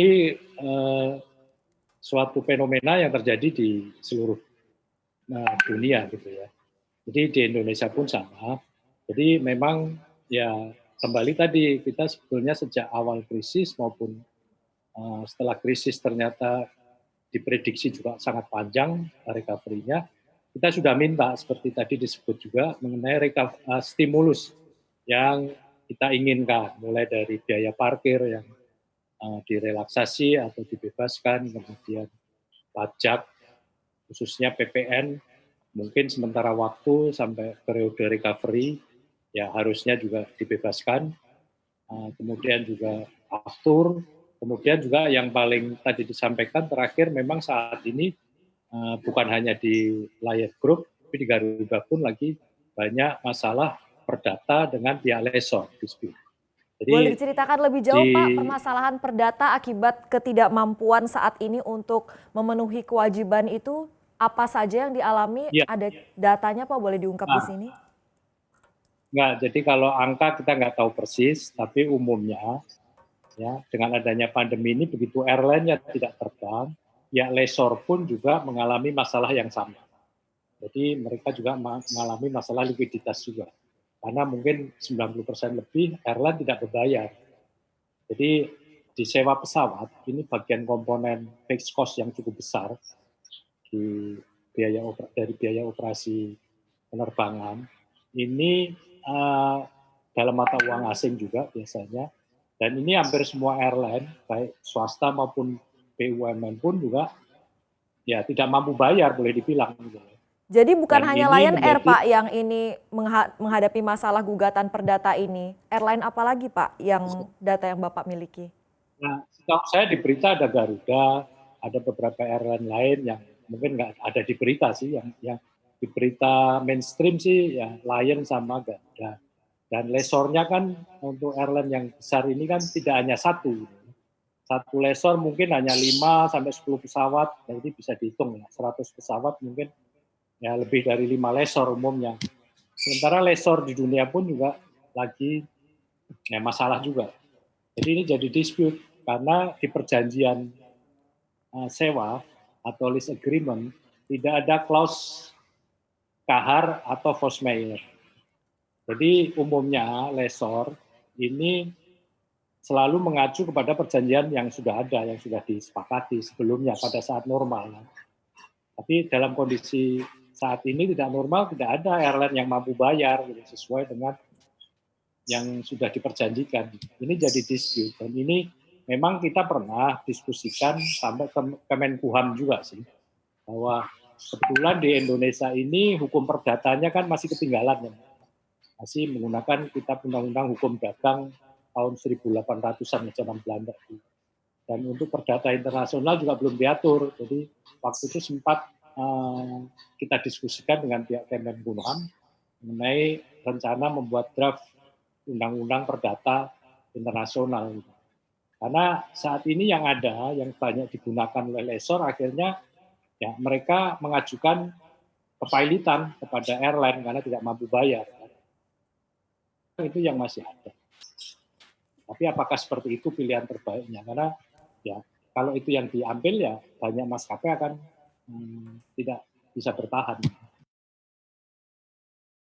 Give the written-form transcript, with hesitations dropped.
eh, suatu fenomena yang terjadi di seluruh dunia gitu ya. Jadi di Indonesia pun sama. Jadi memang ya kembali tadi kita sebetulnya sejak awal krisis maupun setelah krisis ternyata diprediksi juga sangat panjang recovery-nya. Kita sudah minta seperti tadi disebut juga mengenai stimulus yang kita inginkan, mulai dari biaya parkir yang direlaksasi atau dibebaskan, kemudian pajak khususnya PPN mungkin sementara waktu sampai periode recovery ya harusnya juga dibebaskan. Kemudian juga aftur, kemudian juga yang paling tadi disampaikan terakhir memang saat ini bukan hanya di Lion Group, tapi di Garuda pun lagi banyak masalah perdata dengan pihak lessor dispute. Boleh Jadi diceritakan lebih jauh Pak permasalahan perdata akibat ketidakmampuan saat ini untuk memenuhi kewajiban itu apa saja yang dialami? ya, Ada datanya Pak, boleh diungkap di nah, sini? enggak, jadi kalau angka kita nggak tahu persis, tapi umumnya ya dengan adanya pandemi ini begitu airline-nya tidak terbang, ya lessor pun juga mengalami masalah yang sama. Jadi mereka juga mengalami masalah likuiditas juga. Karena mungkin 90% lebih airline tidak berbayar. Jadi di sewa pesawat, ini bagian komponen fixed cost yang cukup besar di dari biaya operasi penerbangan. Ini dalam mata uang asing juga biasanya. Dan ini hampir semua airline, baik swasta maupun BUMN pun juga ya tidak mampu bayar, boleh dibilang. Jadi bukan Dan hanya ini Lion Air menjadi Pak yang ini menghadapi masalah gugatan perdata ini. Airline apa lagi Pak yang data yang Bapak miliki? Nah, setahu saya di berita ada Garuda, ada beberapa airline lain yang mungkin nggak ada di berita sih, yang di berita mainstream sih ya Lion sama Garuda. Dan lesornya kan untuk airline yang besar ini kan tidak hanya satu. Satu lesor mungkin hanya 5 sampai 10 pesawat, jadi bisa dihitung ya, 100 pesawat mungkin ya lebih dari 5 lesor umumnya. Sementara lesor di dunia pun juga lagi ya masalah juga. Jadi ini jadi dispute karena di perjanjian sewa atau lease agreement tidak ada clause kahar atau force majeure. Jadi umumnya lesor ini selalu mengacu kepada perjanjian yang sudah ada, yang sudah disepakati sebelumnya pada saat normal. Tapi dalam kondisi saat ini tidak normal, tidak ada airline yang mampu bayar sesuai dengan yang sudah diperjanjikan. Ini jadi dispute dan ini memang kita pernah diskusikan sampai ke Kemenkumham juga sih, bahwa kebetulan di Indonesia ini hukum perdatanya kan masih ketinggalan ya. Masih menggunakan kitab undang-undang hukum dagang tahun 1800-an zaman Belanda. Dan untuk perdata internasional juga belum diatur. Jadi waktu itu sempat kita diskusikan dengan pihak Kemenkumham mengenai rencana membuat draft undang-undang perdata internasional. Karena saat ini yang ada, yang banyak digunakan oleh lessor, akhirnya ya mereka mengajukan kepailitan kepada airline karena tidak mampu bayar. Itu yang masih ada. Tapi apakah seperti itu pilihan terbaiknya? Karena ya kalau itu yang diambil ya banyak maskapai akan tidak bisa bertahan.